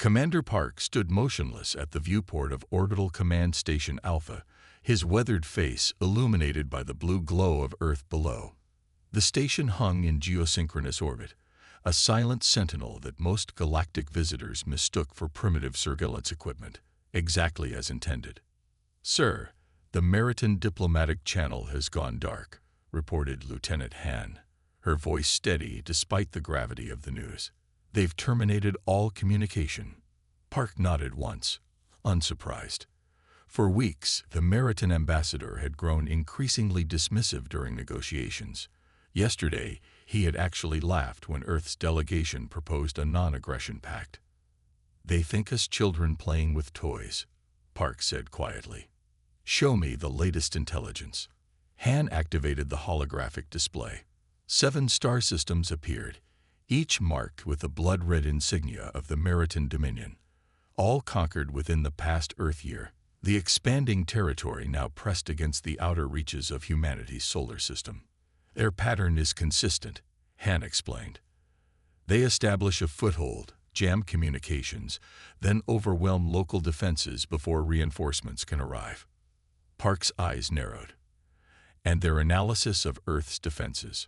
Commander Park stood motionless at the viewport of Orbital Command Station Alpha, his weathered face illuminated by the blue glow of Earth below. The station hung in geosynchronous orbit, a silent sentinel that most galactic visitors mistook for primitive surveillance equipment, exactly as intended. "Sir, the Meriton diplomatic channel has gone dark," reported Lieutenant Han, her voice steady despite the gravity of the news. "They've terminated all communication." Park nodded once, unsurprised. For weeks, the Meriton ambassador had grown increasingly dismissive during negotiations. Yesterday, he had actually laughed when Earth's delegation proposed a non-aggression pact. "They think us children playing with toys," Park said quietly. "Show me the latest intelligence." Han activated the holographic display. 7 star systems appeared, each marked with the blood-red insignia of the Meriton Dominion, all conquered within the past Earth year. The expanding territory now pressed against the outer reaches of humanity's solar system. "Their pattern is consistent," Han explained. "They establish a foothold, jam communications, then overwhelm local defenses before reinforcements can arrive." Park's eyes narrowed. "And their analysis of Earth's defenses.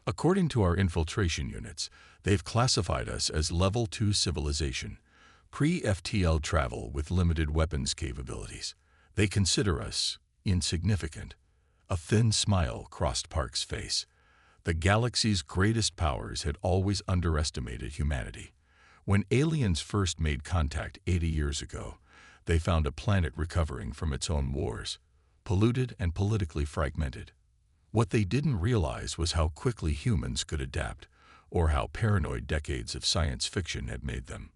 According to our infiltration units, they've classified us as Level 2 civilization, pre-FTL travel with limited weapons capabilities. They consider us insignificant." A thin smile crossed Park's face. The galaxy's greatest powers had always underestimated humanity. When aliens first made contact 80 years ago, they found a planet recovering from its own wars, polluted and politically fragmented. What they didn't realize was how quickly humans could adapt, or how paranoid decades of science fiction had made them.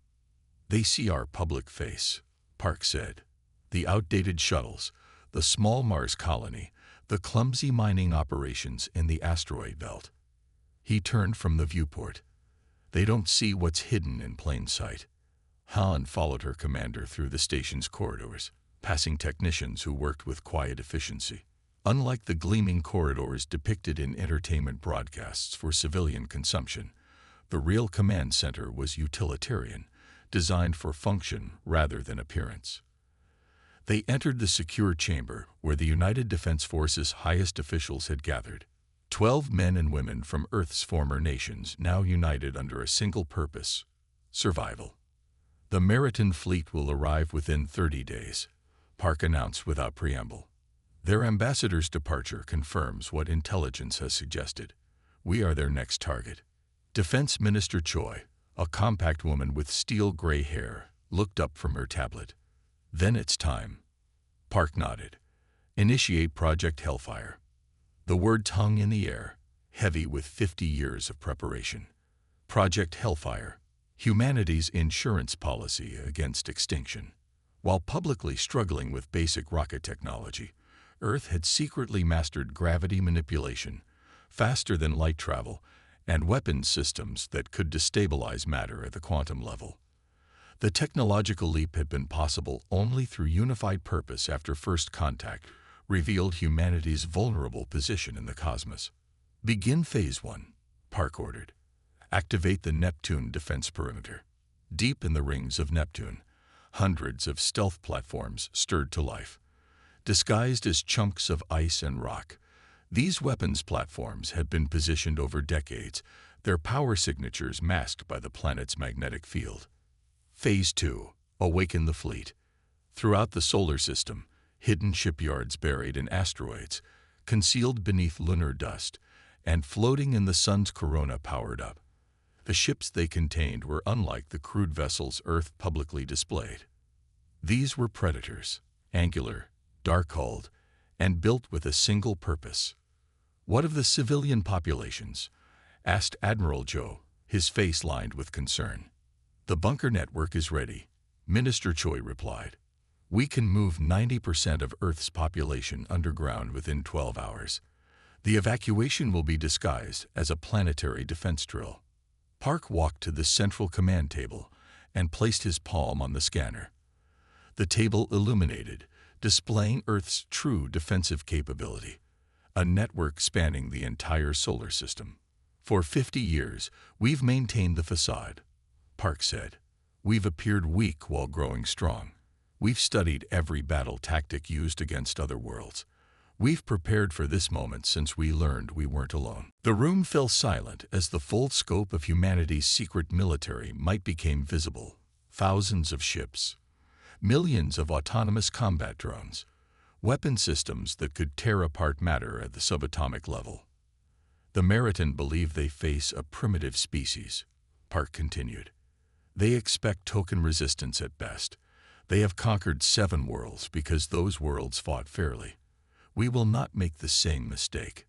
"They see our public face," Park said. "The outdated shuttles, the small Mars colony, the clumsy mining operations in the asteroid belt." He turned from the viewport. "They don't see what's hidden in plain sight." Han followed her commander through the station's corridors, passing technicians who worked with quiet efficiency. Unlike the gleaming corridors depicted in entertainment broadcasts for civilian consumption, the real command center was utilitarian, designed for function rather than appearance. They entered the secure chamber where the United Defense Forces' highest officials had gathered. 12 men and women from Earth's former nations now united under a single purpose: survival. "The Meriton fleet will arrive within 30 days, Park announced without preamble. "Their ambassador's departure confirms what intelligence has suggested. We are their next target." Defense Minister Choi, a compact woman with steel-gray hair, looked up from her tablet. "Then it's time." Park nodded. "Initiate Project Hellfire." The words hung in the air, heavy with 50 years of preparation. Project Hellfire, humanity's insurance policy against extinction. While publicly struggling with basic rocket technology, Earth had secretly mastered gravity manipulation, faster than light travel, and weapons systems that could destabilize matter at the quantum level. The technological leap had been possible only through unified purpose after first contact revealed humanity's vulnerable position in the cosmos. "Begin Phase 1, Park ordered. "Activate the Neptune defense perimeter." Deep in the rings of Neptune, hundreds of stealth platforms stirred to life. Disguised as chunks of ice and rock, these weapons platforms had been positioned over decades, their power signatures masked by the planet's magnetic field. Phase 2, awaken the fleet. Throughout the solar system, hidden shipyards buried in asteroids, concealed beneath lunar dust, and floating in the sun's corona powered up. The ships they contained were unlike the crude vessels Earth publicly displayed. These were predators, angular, dark-hulled, and built with a single purpose. "What of the civilian populations?" asked Admiral Joe, his face lined with concern. "The bunker network is ready," Minister Choi replied. "We can move 90% of Earth's population underground within 12 hours. The evacuation will be disguised as a planetary defense drill." Park walked to the central command table and placed his palm on the scanner. The table illuminated, displaying Earth's true defensive capability, a network spanning the entire solar system. "For 50 years, we've maintained the facade," Park said. We've appeared weak while growing strong. We've studied every battle tactic used against other worlds. We've prepared for this moment since we learned we weren't alone. The room fell silent as the full scope of humanity's secret military might became visible. Thousands of ships, millions of autonomous combat drones, weapon systems that could tear apart matter at the subatomic level. The Meriton believe they face a primitive species, Park continued. They expect token resistance at best. They have conquered 7 worlds because those worlds fought fairly. We will not make the same mistake.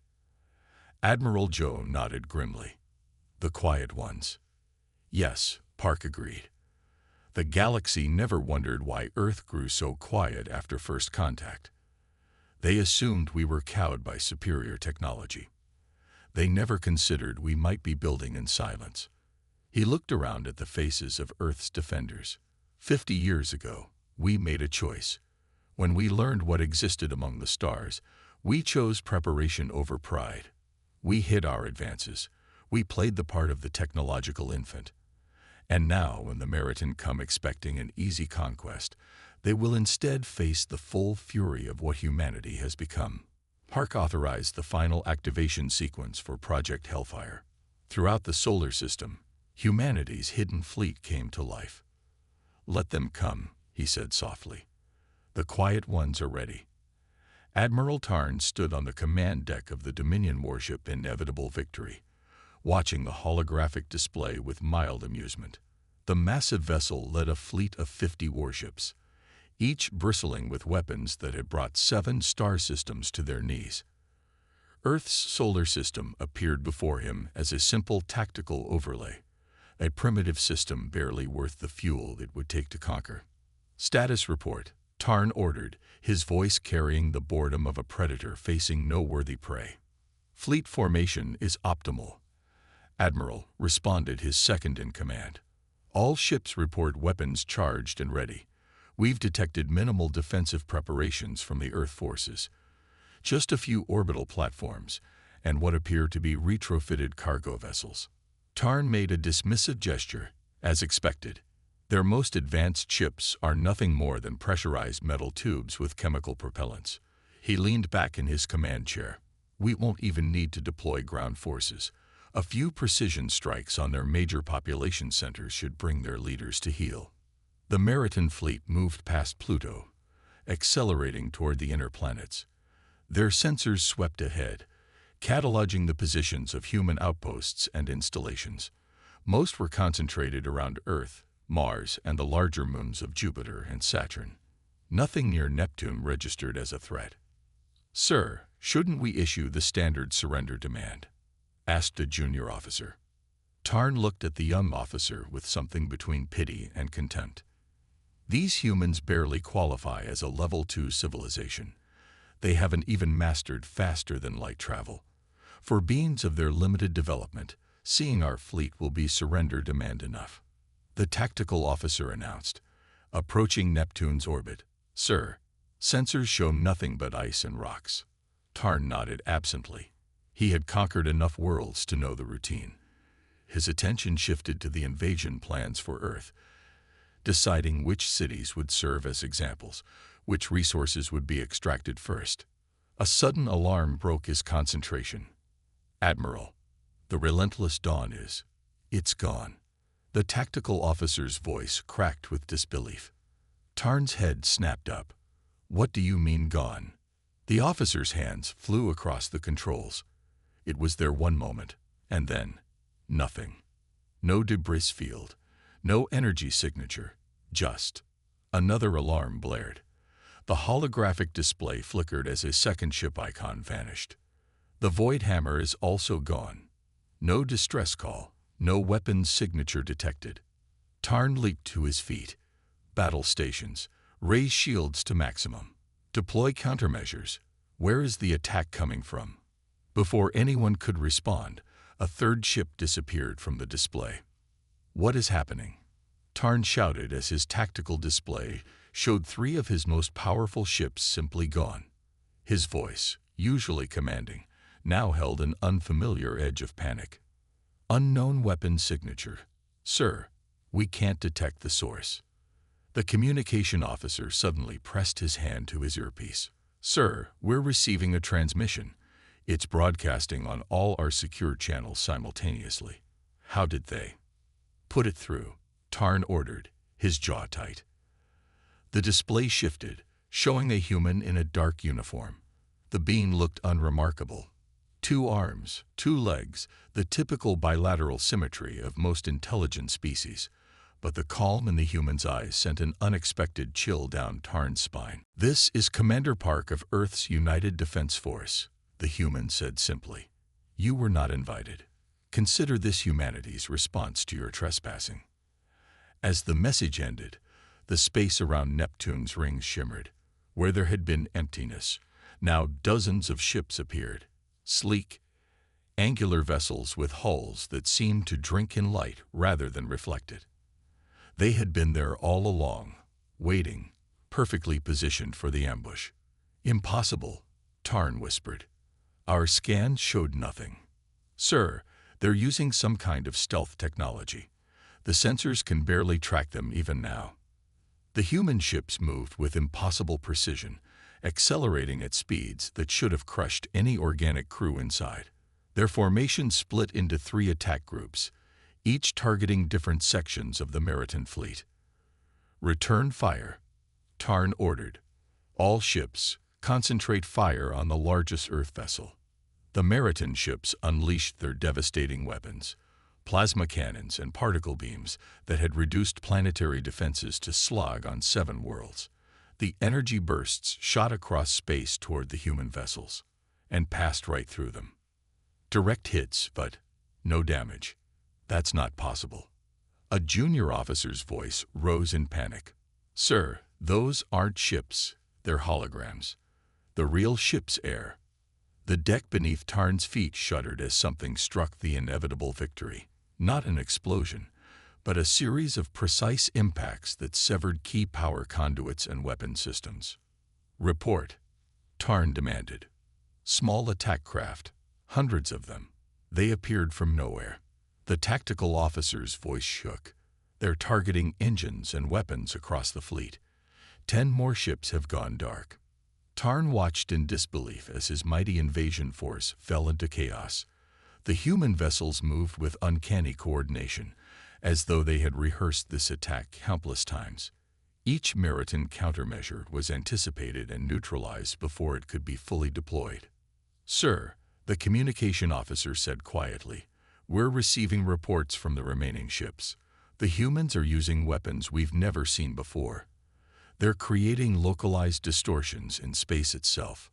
Admiral Joe nodded grimly. The quiet ones. Yes, Park agreed. The galaxy never wondered why Earth grew so quiet after first contact. They assumed we were cowed by superior technology. They never considered we might be building in silence. He looked around at the faces of Earth's defenders. 50 years ago, we made a choice. When we learned what existed among the stars, we chose preparation over pride. We hid our advances. We played the part of the technological infant. And now, when the Meriton come expecting an easy conquest, they will instead face the full fury of what humanity has become. Park authorized the final activation sequence for Project Hellfire. Throughout the solar system, humanity's hidden fleet came to life. Let them come, he said softly. The quiet ones are ready. Admiral Tarn stood on the command deck of the Dominion warship Inevitable Victory, watching the holographic display with mild amusement. The massive vessel led a fleet of 50 warships, each bristling with weapons that had brought 7 star systems to their knees. Earth's solar system appeared before him as a simple tactical overlay, a primitive system barely worth the fuel it would take to conquer. Status report, Tarn ordered, his voice carrying the boredom of a predator facing no worthy prey. Fleet formation is optimal, Admiral, responded his second-in-command. All ships report weapons charged and ready. We've detected minimal defensive preparations from the Earth forces. Just a few orbital platforms and what appear to be retrofitted cargo vessels. Tarn made a dismissive gesture, as expected. Their most advanced ships are nothing more than pressurized metal tubes with chemical propellants. He leaned back in his command chair. We won't even need to deploy ground forces. A few precision strikes on their major population centers should bring their leaders to heel. The Meriton fleet moved past Pluto, accelerating toward the inner planets. Their sensors swept ahead, cataloging the positions of human outposts and installations. Most were concentrated around Earth, Mars, and the larger moons of Jupiter and Saturn. Nothing near Neptune registered as a threat. Sir, shouldn't we issue the standard surrender demand? Asked a junior officer. Tarn looked at the young officer with something between pity and contempt. These humans barely qualify as a level 2 civilization. They haven't even mastered faster-than-light travel. For beings of their limited development, seeing our fleet will be surrender demand enough. The tactical officer announced, approaching Neptune's orbit. Sir, sensors show nothing but ice and rocks. Tarn nodded absently. He had conquered enough worlds to know the routine. His attention shifted to the invasion plans for Earth, deciding which cities would serve as examples, which resources would be extracted first. A sudden alarm broke his concentration. Admiral, the relentless dawn is. It's gone. The tactical officer's voice cracked with disbelief. Tarn's head snapped up. What do you mean gone? The officer's hands flew across the controls. It was their one moment, and then, nothing. No debris field, no energy signature, just. Another alarm blared. The holographic display flickered as a second ship icon vanished. The Void Hammer is also gone. No distress call, no weapons signature detected. Tarn leaped to his feet. Battle stations, raise shields to maximum. Deploy countermeasures. Where is the attack coming from? Before anyone could respond, a third ship disappeared from the display. What is happening? Tarn shouted as his tactical display showed 3 of his most powerful ships simply gone. His voice, usually commanding, now held an unfamiliar edge of panic. Unknown weapon signature. Sir, We can't detect the source. The communication officer suddenly pressed his hand to his earpiece. Sir, we're receiving a transmission. It's broadcasting on all our secure channels simultaneously. How did they? Put it through, Tarn ordered, his jaw tight. The display shifted, showing a human in a dark uniform. The being looked unremarkable. 2 arms, 2 legs, the typical bilateral symmetry of most intelligent species. But the calm in the human's eyes sent an unexpected chill down Tarn's spine. This is Commander Park of Earth's United Defense Force, the human said simply. You were not invited. Consider this humanity's response to your trespassing. As the message ended, the space around Neptune's rings shimmered. Where there had been emptiness, now dozens of ships appeared. Sleek, angular vessels with hulls that seemed to drink in light rather than reflect it. They had been there all along, waiting, perfectly positioned for the ambush. Impossible, Tarn whispered. Our scans showed nothing. Sir, they're using some kind of stealth technology. The sensors can barely track them even now. The human ships moved with impossible precision, accelerating at speeds that should have crushed any organic crew inside. Their formation split into 3 attack groups, each targeting different sections of the Meriton fleet. Return fire, Tarn ordered. All ships, concentrate fire on the largest Earth vessel. The Meriton ships unleashed their devastating weapons, plasma cannons and particle beams that had reduced planetary defenses to slag on 7 worlds. The energy bursts shot across space toward the human vessels and passed right through them. Direct hits, but no damage. That's not possible. A junior officer's voice rose in panic. Sir, those aren't ships, they're holograms. The real ship's air. The deck beneath Tarn's feet shuddered as something struck the inevitable victory. Not an explosion, but a series of precise impacts that severed key power conduits and weapon systems. Report, Tarn demanded. Small attack craft, hundreds of them. They appeared from nowhere. The tactical officer's voice shook. They're targeting engines and weapons across the fleet. 10 more ships have gone dark. Tarn watched in disbelief as his mighty invasion force fell into chaos. The human vessels moved with uncanny coordination, as though they had rehearsed this attack countless times. Each Meriton countermeasure was anticipated and neutralized before it could be fully deployed. Sir, the communication officer said quietly, we're receiving reports from the remaining ships. The humans are using weapons we've never seen before. They're creating localized distortions in space itself.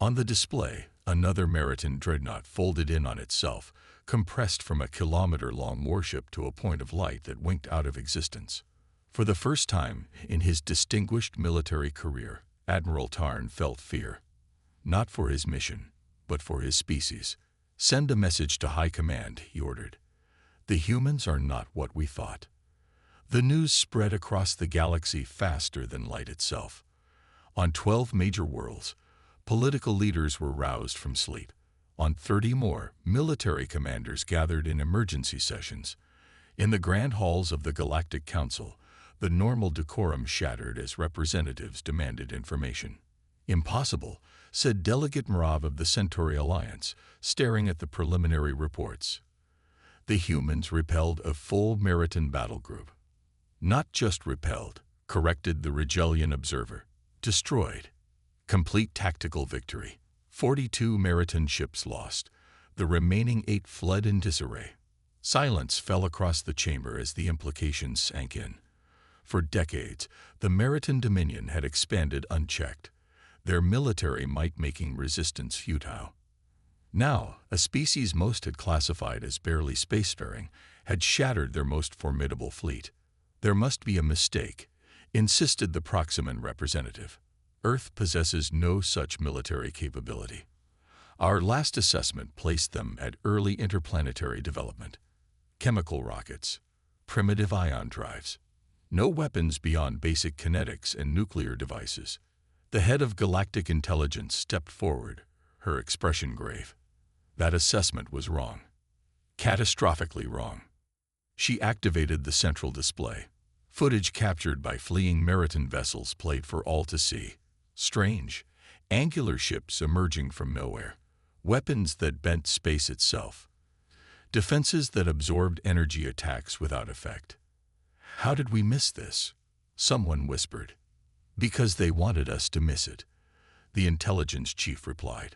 On the display, another Meriton dreadnought folded in on itself, compressed from a kilometer-long warship to a point of light that winked out of existence. For the first time in his distinguished military career, Admiral Tarn felt fear. Not for his mission, but for his species. Send a message to High Command, he ordered. The humans are not what we thought. The news spread across the galaxy faster than light itself. On 12 major worlds, political leaders were roused from sleep. On 30 more, military commanders gathered in emergency sessions. In the grand halls of the Galactic Council, the normal decorum shattered as representatives demanded information. Impossible, said Delegate Mrav of the Centauri Alliance, staring at the preliminary reports. The humans repelled a full Meriton battle group. Not just repelled, corrected the Rigelian observer. Destroyed. Complete tactical victory. 42 Meriton ships lost. The remaining 8 fled in disarray. Silence fell across the chamber as the implications sank in. For decades, the Meriton Dominion had expanded unchecked, their military might making resistance futile. Now, a species most had classified as barely spacefaring had shattered their most formidable fleet. There must be a mistake, insisted the Proximan representative. Earth possesses no such military capability. Our last assessment placed them at early interplanetary development. Chemical rockets, primitive ion drives. No weapons beyond basic kinetics and nuclear devices. The head of Galactic Intelligence stepped forward, her expression grave. That assessment was wrong. Catastrophically wrong. She activated the central display. Footage captured by fleeing Meriton vessels played for all to see. Strange, angular ships emerging from nowhere. Weapons that bent space itself. Defenses that absorbed energy attacks without effect. How did we miss this? Someone whispered. Because they wanted us to miss it, the intelligence chief replied.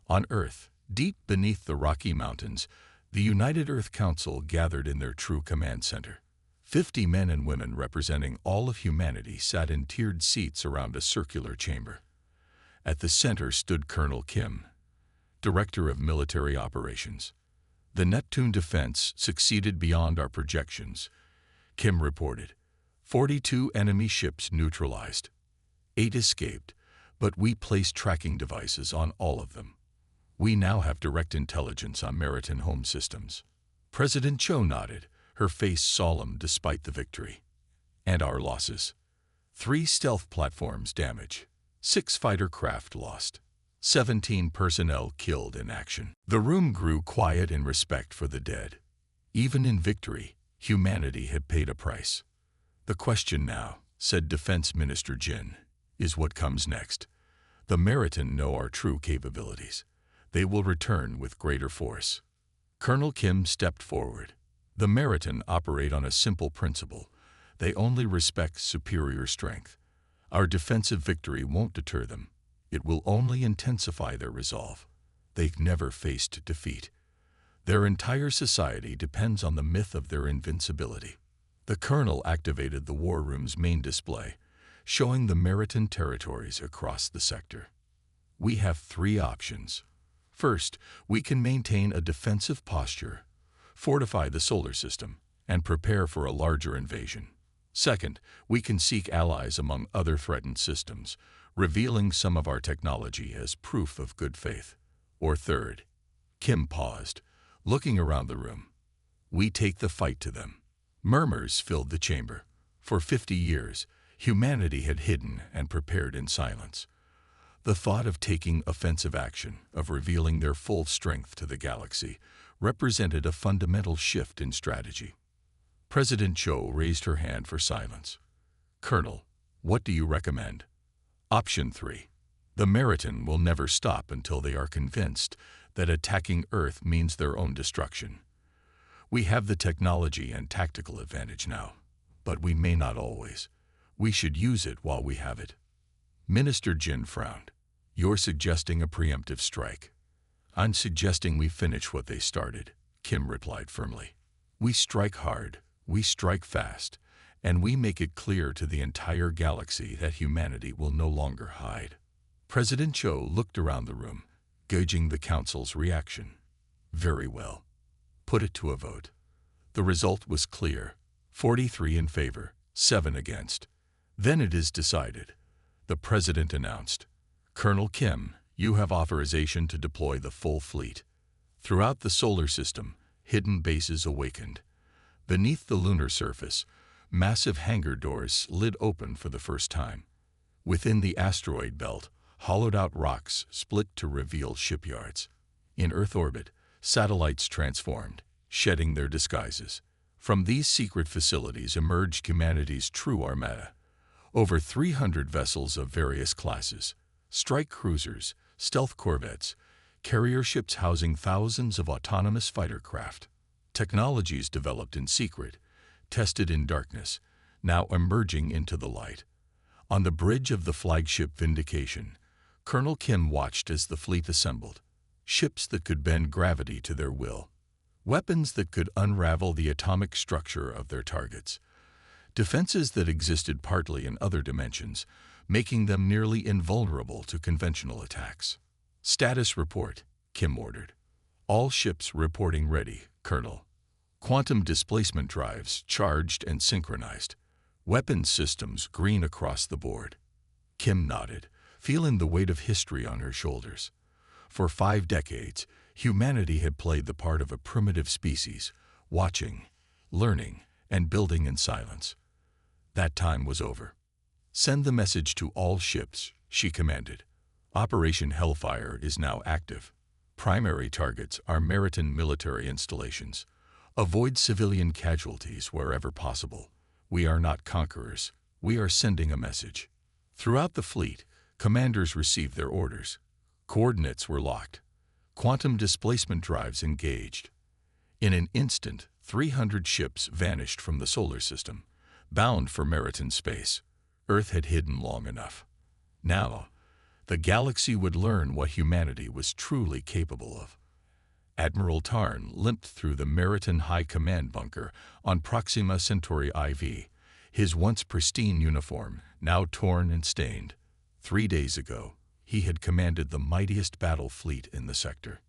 On Earth, deep beneath the Rocky Mountains, the United Earth Council gathered in their true command center. 50 men and women representing all of humanity sat in tiered seats around a circular chamber. At the center stood Colonel Kim, Director of Military Operations. The Neptune defense succeeded beyond our projections, Kim reported. 42 enemy ships neutralized. 8 escaped, but we placed tracking devices on all of them. We now have direct intelligence on Meriton home systems. President Cho nodded, her face solemn despite the victory. And our losses. 3 stealth platforms damaged. 6 fighter craft lost. 17 personnel killed in action. The room grew quiet in respect for the dead. Even in victory, humanity had paid a price. The question now, said Defense Minister Jin, is what comes next. The Meriton know our true capabilities. They will return with greater force. Colonel Kim stepped forward. The Meriton operate on a simple principle. They only respect superior strength. Our defensive victory won't deter them. It will only intensify their resolve. They've never faced defeat. Their entire society depends on the myth of their invincibility. The colonel activated the war room's main display, showing the Meriton territories across the sector. We have 3 options. First, we can maintain a defensive posture, fortify the solar system, and prepare for a larger invasion. Second, we can seek allies among other threatened systems, revealing some of our technology as proof of good faith. Or third, Kim paused, looking around the room. We take the fight to them. Murmurs filled the chamber. For 50 years, humanity had hidden and prepared in silence. The thought of taking offensive action, of revealing their full strength to the galaxy, represented a fundamental shift in strategy. President Cho raised her hand for silence. Colonel, what do you recommend? Option 3. The Meriton will never stop until they are convinced that attacking Earth means their own destruction. We have the technology and tactical advantage now, but we may not always. We should use it while we have it. Minister Jin frowned. You're suggesting a preemptive strike. I'm suggesting we finish what they started, Kim replied firmly. We strike hard, we strike fast, and we make it clear to the entire galaxy that humanity will no longer hide. President Cho looked around the room, gauging the council's reaction. Very well. Put it to a vote. The result was clear. 43 in favor, 7 against. Then it is decided. The president announced. Colonel Kim, you have authorization to deploy the full fleet. Throughout the solar system, hidden bases awakened. Beneath the lunar surface, massive hangar doors slid open for the first time. Within the asteroid belt, hollowed-out rocks split to reveal shipyards. In Earth orbit, satellites transformed, shedding their disguises. From these secret facilities emerged humanity's true armada. Over 300 vessels of various classes, strike cruisers, stealth corvettes, carrier ships housing thousands of autonomous fighter craft. Technologies developed in secret, tested in darkness, now emerging into the light. On the bridge of the flagship Vindication, Colonel Kim watched as the fleet assembled. Ships that could bend gravity to their will. Weapons that could unravel the atomic structure of their targets. Defenses that existed partly in other dimensions, making them nearly invulnerable to conventional attacks. Status report, Kim ordered. All ships reporting ready, Colonel. Quantum displacement drives charged and synchronized. Weapons systems green across the board. Kim nodded, feeling the weight of history on her shoulders. For 5 decades, humanity had played the part of a primitive species, watching, learning, and building in silence. That time was over. Send the message to all ships, she commanded. Operation Hellfire is now active. Primary targets are Meriton military installations. Avoid civilian casualties wherever possible. We are not conquerors. We are sending a message. Throughout the fleet, commanders received their orders. Coordinates were locked. Quantum displacement drives engaged. In an instant, 300 ships vanished from the solar system, bound for Meriton space. Earth had hidden long enough. Now, the galaxy would learn what humanity was truly capable of. Admiral Tarn limped through the Meriton High Command bunker on Proxima Centauri IV, his once pristine uniform now torn and stained. 3 days ago, he had commanded the mightiest battle fleet in the sector.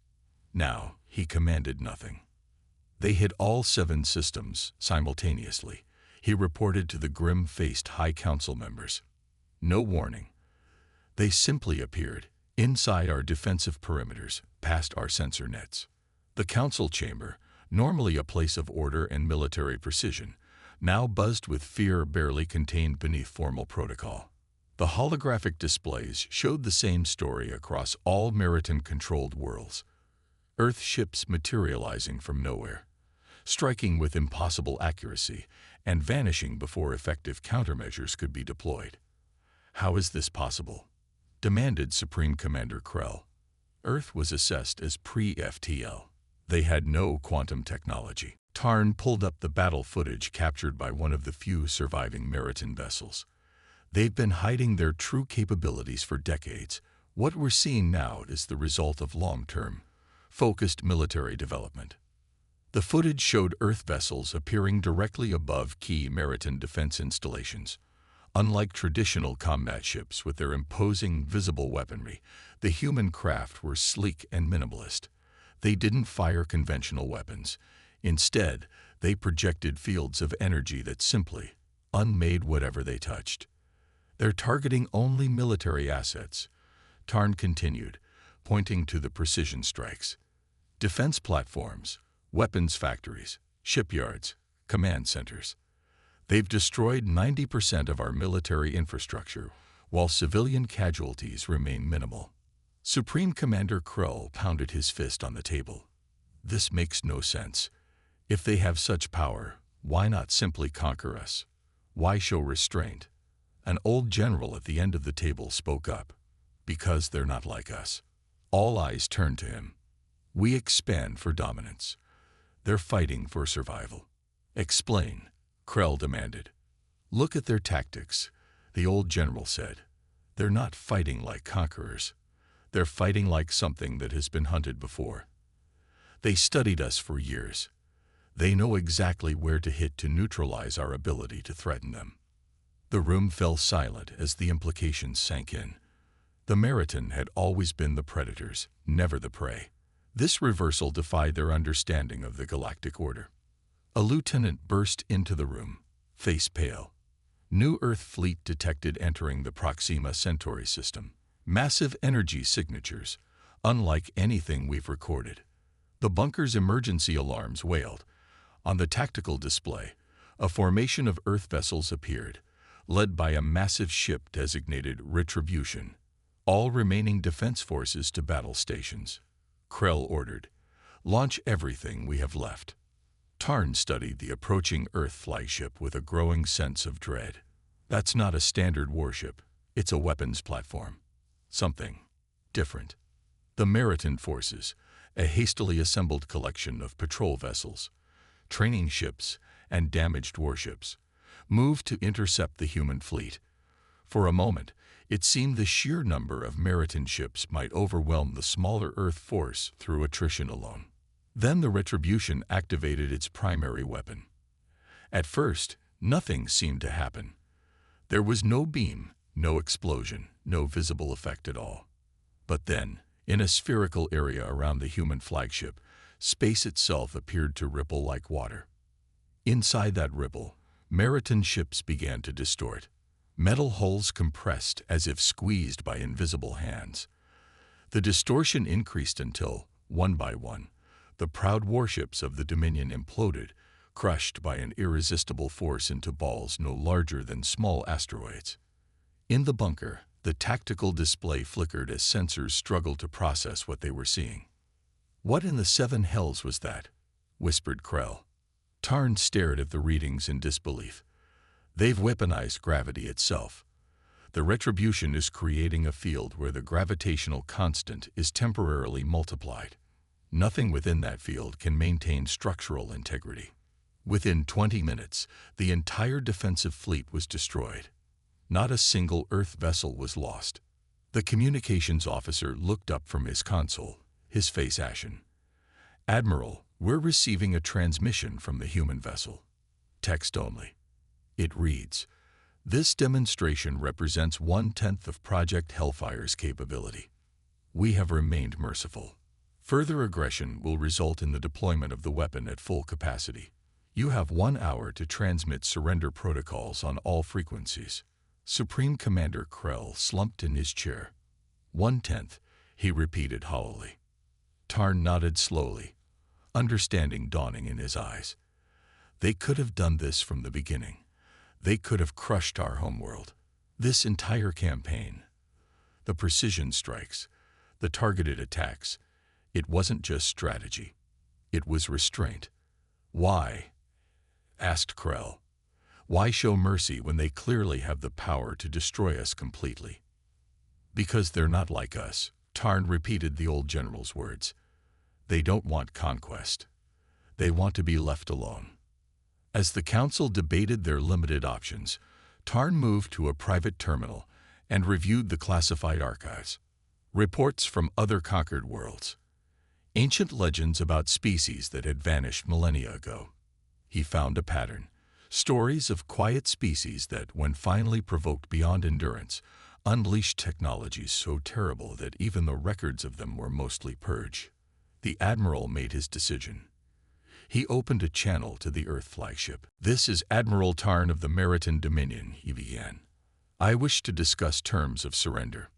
Now, he commanded nothing. They hit all 7 systems simultaneously, he reported to the grim-faced High Council members. No warning. They simply appeared, inside our defensive perimeters, past our sensor nets. The council chamber, normally a place of order and military precision, now buzzed with fear barely contained beneath formal protocol. The holographic displays showed the same story across all Meriton-controlled worlds. Earth ships materializing from nowhere, striking with impossible accuracy, and vanishing before effective countermeasures could be deployed. How is this possible? Demanded Supreme Commander Krell. Earth was assessed as pre-FTL. They had no quantum technology. Tarn pulled up the battle footage captured by one of the few surviving Meriton vessels. They've been hiding their true capabilities for decades. What we're seeing now is the result of long-term, focused military development. The footage showed Earth vessels appearing directly above key Meriton defense installations. Unlike traditional combat ships with their imposing, visible weaponry, the human craft were sleek and minimalist. They didn't fire conventional weapons. Instead, they projected fields of energy that simply unmade whatever they touched. They're targeting only military assets, Tarn continued, pointing to the precision strikes. Defense platforms, weapons factories, shipyards, command centers. They've destroyed 90% of our military infrastructure, while civilian casualties remain minimal. Supreme Commander Krell pounded his fist on the table. This makes no sense. If they have such power, why not simply conquer us? Why show restraint? An old general at the end of the table spoke up. Because they're not like us. All eyes turned to him. We expand for dominance. They're fighting for survival. Explain, Krell demanded. Look at their tactics, the old general said. They're not fighting like conquerors. They're fighting like something that has been hunted before. They studied us for years. They know exactly where to hit to neutralize our ability to threaten them. The room fell silent as the implications sank in. The Meriton had always been the predators, never the prey. This reversal defied their understanding of the galactic order. A lieutenant burst into the room, face pale. New Earth fleet detected entering the Proxima Centauri system. Massive energy signatures, unlike anything we've recorded. The bunker's emergency alarms wailed. On the tactical display, a formation of Earth vessels appeared, led by a massive ship designated Retribution. All remaining defense forces to battle stations. Krell ordered, "Launch everything we have left." Tarn studied the approaching Earth flagship with a growing sense of dread. That's not a standard warship. It's a weapons platform. Something different. The Meriton forces, a hastily assembled collection of patrol vessels, training ships, and damaged warships, moved to intercept the human fleet. For a moment, it seemed the sheer number of Meriton ships might overwhelm the smaller Earth force through attrition alone. Then the Retribution activated its primary weapon. At first, nothing seemed to happen. There was no beam, no explosion, no visible effect at all. But then, in a spherical area around the human flagship, space itself appeared to ripple like water. Inside that ripple, Meriton ships began to distort. Metal hulls compressed as if squeezed by invisible hands. The distortion increased until, one by one, the proud warships of the Dominion imploded, crushed by an irresistible force into balls no larger than small asteroids. In the bunker, the tactical display flickered as sensors struggled to process what they were seeing. "What in the seven hells was that?" whispered Krell. Tarn stared at the readings in disbelief. They've weaponized gravity itself. The retribution is creating a field where the gravitational constant is temporarily multiplied. Nothing within that field can maintain structural integrity. Within 20 minutes, the entire defensive fleet was destroyed. Not a single Earth vessel was lost. The communications officer looked up from his console, his face ashen. "Admiral, we're receiving a transmission from the human vessel. Text only. It reads, 'This demonstration represents 1/10 of Project Hellfire's capability. We have remained merciful. Further aggression will result in the deployment of the weapon at full capacity. You have 1 hour to transmit surrender protocols on all frequencies.'" Supreme Commander Krell slumped in his chair. 1/10, he repeated hollowly. Tarn nodded slowly, understanding dawning in his eyes. They could have done this from the beginning. They could have crushed our homeworld. This entire campaign. The precision strikes, the targeted attacks. It wasn't just strategy. It was restraint. "Why?" asked Krell. "Why show mercy when they clearly have the power to destroy us completely?" "Because they're not like us," Tarn repeated the old general's words. "They don't want conquest. They want to be left alone." As the council debated their limited options, Tarn moved to a private terminal and reviewed the classified archives. Reports from other conquered worlds. Ancient legends about species that had vanished millennia ago. He found a pattern. Stories of quiet species that, when finally provoked beyond endurance, unleashed technologies so terrible that even the records of them were mostly purged. The Admiral made his decision. He opened a channel to the Earth flagship. "This is Admiral Tarn of the Meriton Dominion," he began. "I wish to discuss terms of surrender."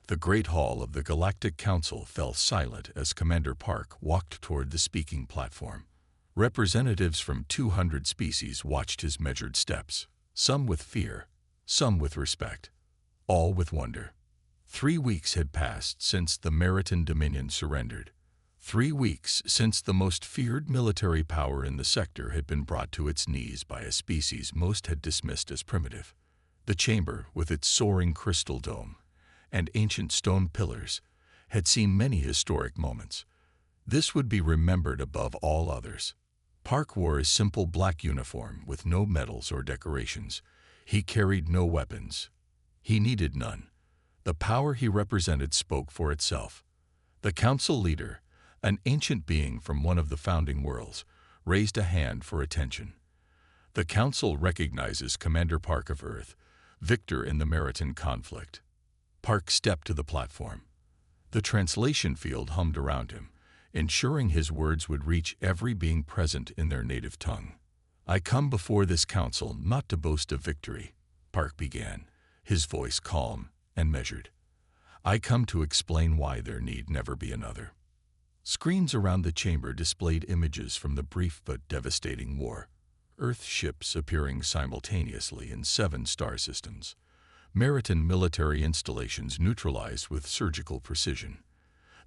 The great hall of the Galactic Council fell silent as Commander Park walked toward the speaking platform. Representatives from 200 species watched his measured steps, some with fear, some with respect, all with wonder. 3 weeks had passed since the Meriton Dominion surrendered. 3 weeks since the most feared military power in the sector had been brought to its knees by a species most had dismissed as primitive. The chamber, with its soaring crystal dome and ancient stone pillars, had seen many historic moments. This would be remembered above all others. Park wore a simple black uniform with no medals or decorations. He carried no weapons. He needed none. The power he represented spoke for itself. The council leader, an ancient being from one of the founding worlds, raised a hand for attention. "The council recognizes Commander Park of Earth, victor in the Meriton conflict." Park stepped to the platform. The translation field hummed around him, ensuring his words would reach every being present in their native tongue. "I come before this council not to boast of victory," Park began, his voice calm and measured. "I come to explain why there need never be another." Screens around the chamber displayed images from the brief but devastating war. Earth ships appearing simultaneously in 7 star systems. Meriton military installations neutralized with surgical precision.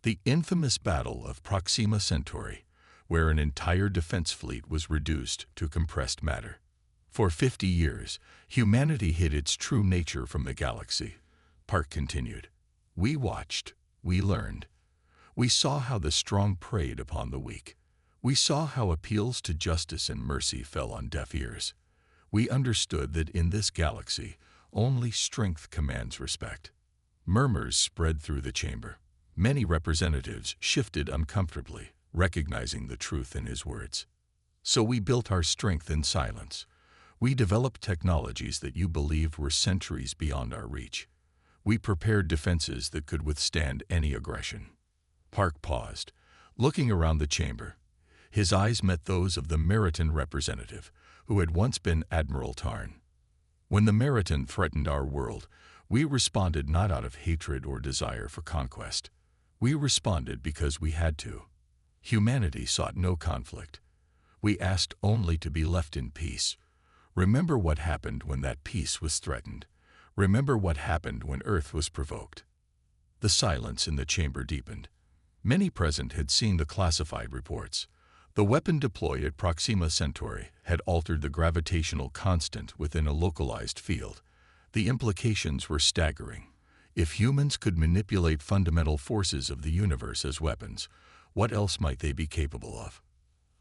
The infamous Battle of Proxima Centauri, where an entire defense fleet was reduced to compressed matter. For 50 years, humanity hid its true nature from the galaxy. Park continued. "We watched, we learned. We saw how the strong preyed upon the weak. We saw how appeals to justice and mercy fell on deaf ears. We understood that in this galaxy, only strength commands respect." Murmurs spread through the chamber. Many representatives shifted uncomfortably, recognizing the truth in his words. "So we built our strength in silence. We developed technologies that you believed were centuries beyond our reach. We prepared defenses that could withstand any aggression." Park paused, looking around the chamber. His eyes met those of the Meriton representative, who had once been Admiral Tarn. "When the Meriton threatened our world, we responded not out of hatred or desire for conquest. We responded because we had to. Humanity sought no conflict. We asked only to be left in peace. Remember what happened when that peace was threatened. Remember what happened when Earth was provoked." The silence in the chamber deepened. Many present had seen the classified reports, The weapon deployed at Proxima Centauri had altered the gravitational constant within a localized field. The implications were staggering. If humans could manipulate fundamental forces of the universe as weapons, what else might they be capable of?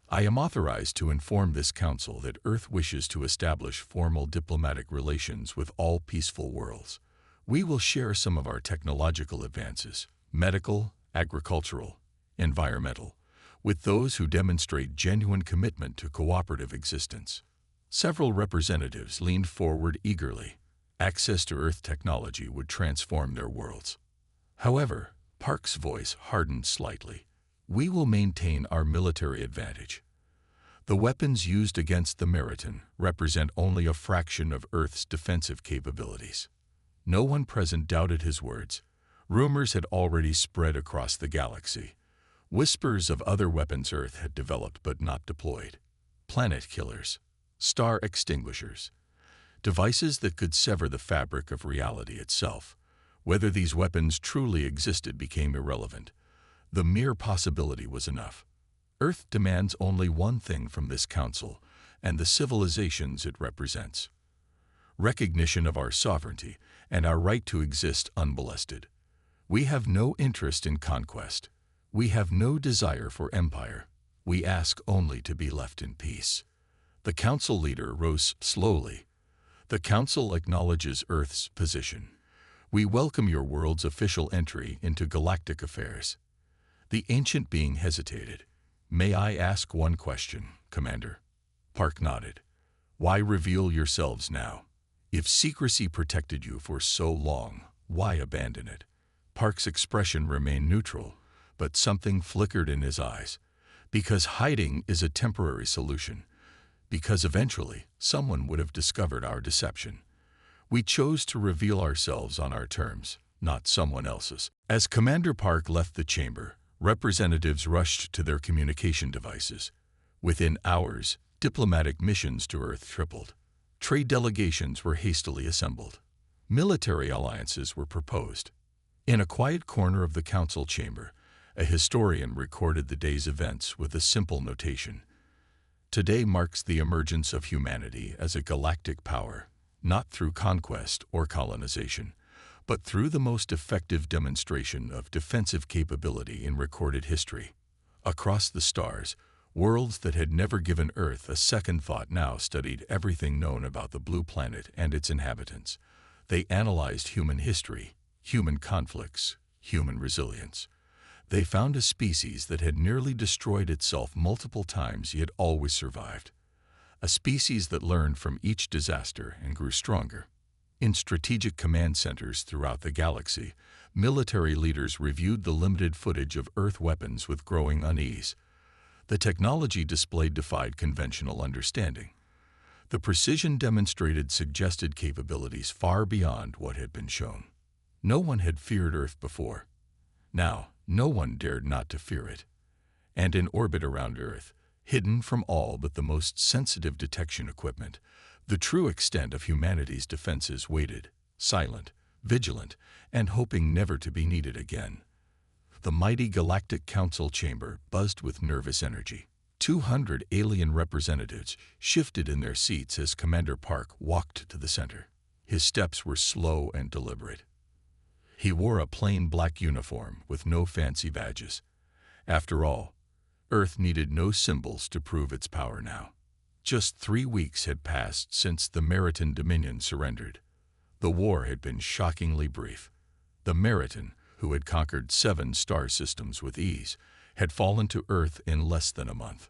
I am authorized to inform this council that Earth wishes to establish formal diplomatic relations with all peaceful worlds. We will share some of our technological advances, medical, agricultural, environmental, with those who demonstrate genuine commitment to cooperative existence. Several representatives leaned forward eagerly. Access to Earth technology would transform their worlds. However, Park's voice hardened slightly. We will maintain our military advantage. The weapons used against the Meriton represent only a fraction of Earth's defensive capabilities. No one present doubted his words. Rumors had already spread across the galaxy. Whispers of other weapons Earth had developed but not deployed. Planet killers, star extinguishers, devices that could sever the fabric of reality itself. Whether these weapons truly existed became irrelevant. The mere possibility was enough. Earth demands only one thing from this council and the civilizations it represents: recognition of our sovereignty and our right to exist unmolested. We have no interest in conquest. We have no desire for empire. We ask only to be left in peace. The council leader rose slowly. The council acknowledges Earth's position. We welcome your world's official entry into galactic affairs. The ancient being hesitated. May I ask one question, Commander? Park nodded. Why reveal yourselves now? If secrecy protected you for so long, why abandon it? Park's expression remained neutral, but something flickered in his eyes. Because hiding is a temporary solution. Because eventually, someone would have discovered our deception. We chose to reveal ourselves on our terms, not someone else's. As Commander Park left the chamber, representatives rushed to their communication devices. Within hours, diplomatic missions to Earth tripled. Trade delegations were hastily assembled. Military alliances were proposed. In a quiet corner of the council chamber, a historian recorded the day's events with a simple notation. Today marks the emergence of humanity as a galactic power, not through conquest or colonization, but through the most effective demonstration of defensive capability in recorded history. Across the stars, worlds that had never given Earth a second thought now studied everything known about the blue planet and its inhabitants. They analyzed human history, human conflicts, human resilience. They found a species that had nearly destroyed itself multiple times yet always survived. A species that learned from each disaster and grew stronger. In strategic command centers throughout the galaxy, military leaders reviewed the limited footage of Earth weapons with growing unease. The technology displayed defied conventional understanding. The precision demonstrated suggested capabilities far beyond what had been shown. No one had feared Earth before. Now, no one dared not to fear it. And in orbit around Earth, hidden from all but the most sensitive detection equipment, the true extent of humanity's defenses waited, silent, vigilant, and hoping never to be needed again. The mighty Galactic Council chamber buzzed with nervous energy. 200 alien representatives shifted in their seats as Commander Park walked to the center. His steps were slow and deliberate. He wore a plain black uniform with no fancy badges. After all, Earth needed no symbols to prove its power now. Just 3 weeks had passed since the Meriton Dominion surrendered. The war had been shockingly brief. The Meriton, who had conquered 7 star systems with ease, had fallen to Earth in less than a month.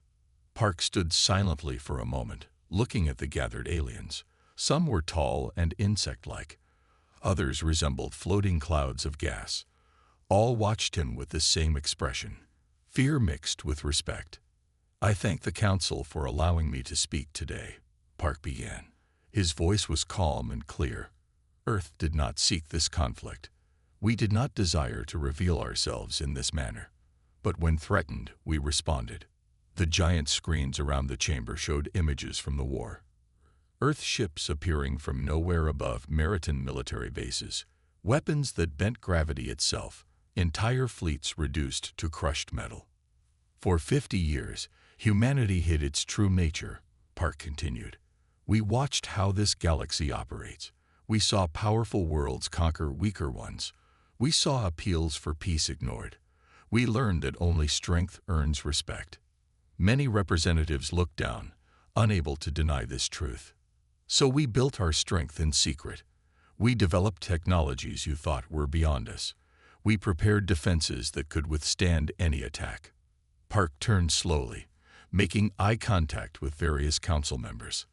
Park stood silently for a moment, looking at the gathered aliens. Some were tall and insect-like. Others resembled floating clouds of gas. All watched him with the same expression, fear mixed with respect. I thank the Council for allowing me to speak today, Park began. His voice was calm and clear. Earth did not seek this conflict. We did not desire to reveal ourselves in this manner. But when threatened, we responded. The giant screens around the chamber showed images from the war. Earth ships appearing from nowhere above Meriton military bases, weapons that bent gravity itself, entire fleets reduced to crushed metal. For 50 years, Humanity hid its true nature, Park continued. We watched how this galaxy operates. We saw powerful worlds conquer weaker ones. We saw appeals for peace ignored. We learned that only strength earns respect. Many representatives looked down, unable to deny this truth. So we built our strength in secret. We developed technologies you thought were beyond us. We prepared defenses that could withstand any attack. Park turned slowly, making eye contact with various council members.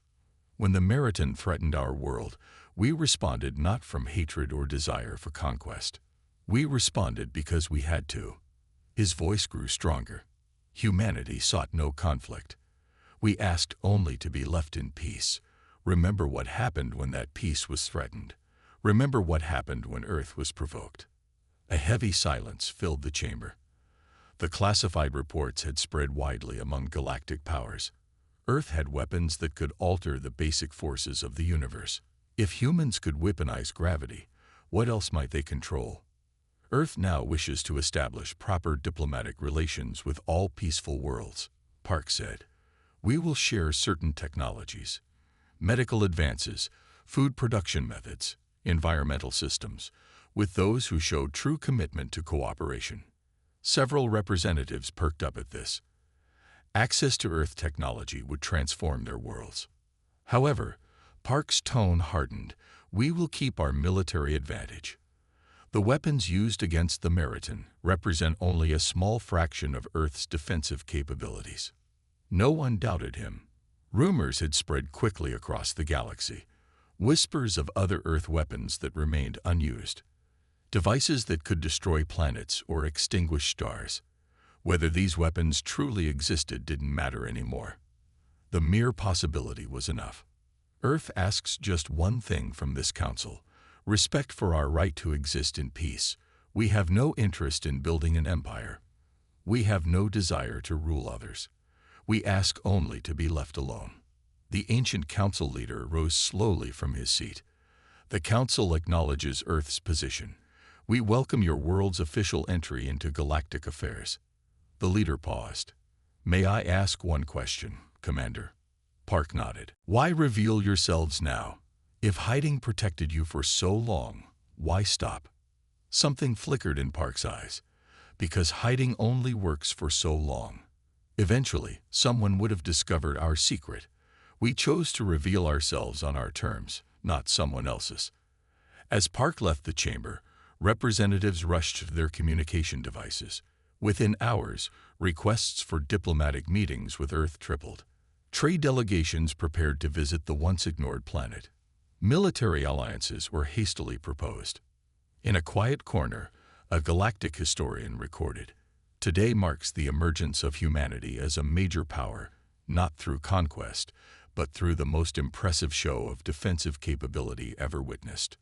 When the Meriton threatened our world, we responded not from hatred or desire for conquest. We responded because we had to. His voice grew stronger. Humanity sought no conflict. We asked only to be left in peace. Remember what happened when that peace was threatened. Remember what happened when Earth was provoked. A heavy silence filled the chamber. The classified reports had spread widely among galactic powers. Earth had weapons that could alter the basic forces of the universe. If humans could weaponize gravity, what else might they control? Earth now wishes to establish proper diplomatic relations with all peaceful worlds, Park said. We will share certain technologies, medical advances, food production methods, environmental systems, with those who showed true commitment to cooperation. Several representatives perked up at this. Access to Earth technology would transform their worlds. However, Park's tone hardened. We will keep our military advantage. The weapons used against the Meriton represent only a small fraction of Earth's defensive capabilities. No one doubted him. Rumors had spread quickly across the galaxy. Whispers of other Earth weapons that remained unused. Devices that could destroy planets or extinguish stars. Whether these weapons truly existed didn't matter anymore. The mere possibility was enough. Earth asks just one thing from this council: respect for our right to exist in peace. We have no interest in building an empire. We have no desire to rule others. We ask only to be left alone. The ancient council leader rose slowly from his seat. The council acknowledges Earth's position. We welcome your world's official entry into galactic affairs. The leader paused. May I ask one question, Commander? Park nodded. Why reveal yourselves now? If hiding protected you for so long, why stop? Something flickered in Park's eyes. Because hiding only works for so long. Eventually, someone would have discovered our secret. We chose to reveal ourselves on our terms, not someone else's. As Park left the chamber, representatives rushed to their communication devices. Within hours, requests for diplomatic meetings with Earth tripled. Trade delegations prepared to visit the once-ignored planet. Military alliances were hastily proposed. In a quiet corner, a galactic historian recorded, "Today marks the emergence of humanity as a major power, not through conquest, but through the most impressive show of defensive capability ever witnessed."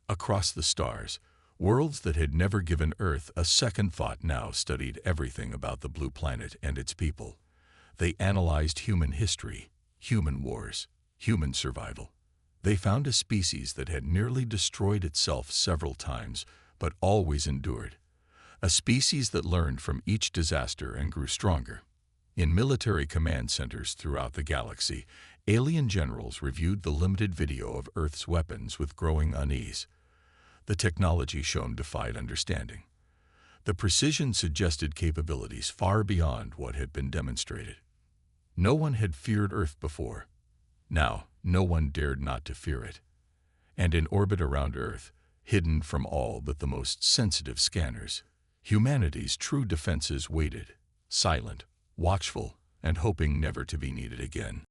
Across the stars, worlds that had never given Earth a second thought now studied everything about the blue planet and its people. They analyzed human history, human wars, human survival. They found a species that had nearly destroyed itself several times, but always endured. A species that learned from each disaster and grew stronger. In military command centers throughout the galaxy, alien generals reviewed the limited video of Earth's weapons with growing unease. The technology shown defied understanding. The precision suggested capabilities far beyond what had been demonstrated. No one had feared Earth before. Now, no one dared not to fear it. And in orbit around Earth, hidden from all but the most sensitive scanners, humanity's true defenses waited, silent, watchful, and hoping never to be needed again.